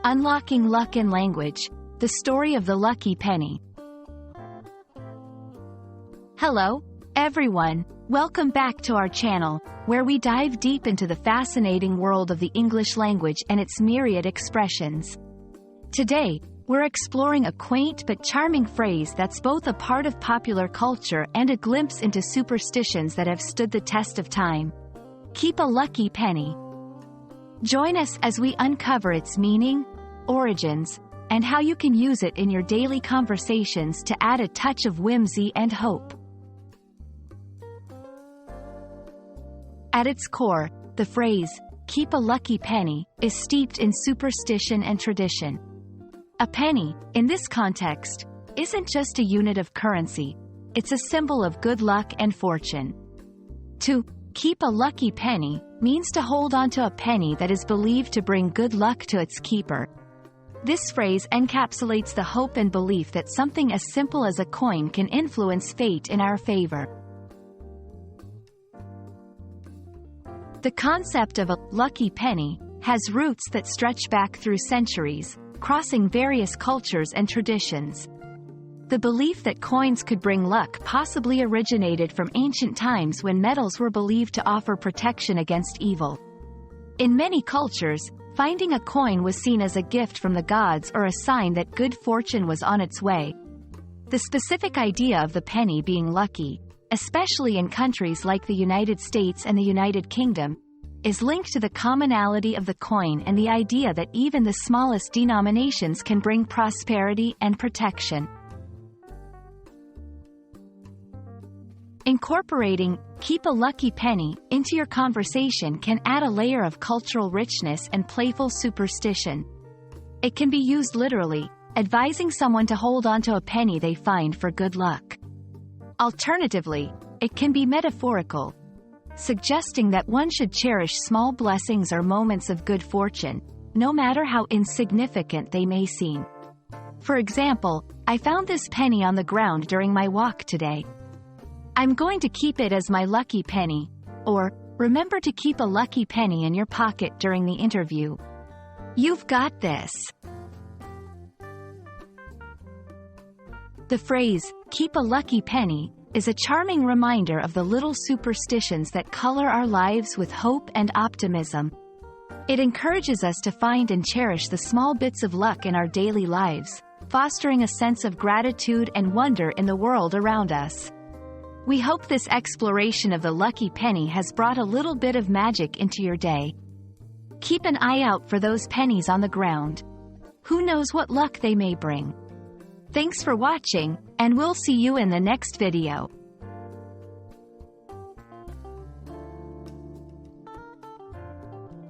Unlocking Luck in Language, the story of the lucky penny. Hello, everyone. Welcome back to our channel, where we dive deep into the fascinating world of the English language and its myriad expressions. Today, we're exploring a quaint but charming phrase that's both a part of popular culture and a glimpse into superstitions that have stood the test of time. Keep a lucky penny. Join us as we uncover its meaning, origins, and how you can use it in your daily conversations to add a touch of whimsy and hope. At its core, the phrase, "keep a lucky penny," is steeped in superstition and tradition. A penny, in this context, isn't just a unit of currency, it's a symbol of good luck and fortune. To keep a lucky penny means to hold on to a penny that is believed to bring good luck to its keeper. This phrase encapsulates the hope and belief that something as simple as a coin can influence fate in our favor. The concept of a lucky penny has roots that stretch back through centuries, crossing various cultures and traditions. The belief that coins could bring luck possibly originated from ancient times when metals were believed to offer protection against evil. In many cultures, finding a coin was seen as a gift from the gods or a sign that good fortune was on its way. The specific idea of the penny being lucky, especially in countries like the United States and the United Kingdom, is linked to the commonality of the coin and the idea that even the smallest denominations can bring prosperity and protection. Incorporating "keep a lucky penny" into your conversation can add a layer of cultural richness and playful superstition. It can be used literally, advising someone to hold on to a penny they find for good luck. Alternatively, it can be metaphorical, suggesting that one should cherish small blessings or moments of good fortune, no matter how insignificant they may seem. For example, I found this penny on the ground during my walk today. I'm going to keep it as my lucky penny. Or, remember to keep a lucky penny in your pocket during the interview. You've got this. The phrase, "keep a lucky penny," is a charming reminder of the little superstitions that color our lives with hope and optimism. It encourages us to find and cherish the small bits of luck in our daily lives, fostering a sense of gratitude and wonder in the world around us. We hope this exploration of the lucky penny has brought a little bit of magic into your day. Keep an eye out for those pennies on the ground. Who knows what luck they may bring? Thanks for watching, and we'll see you in the next video.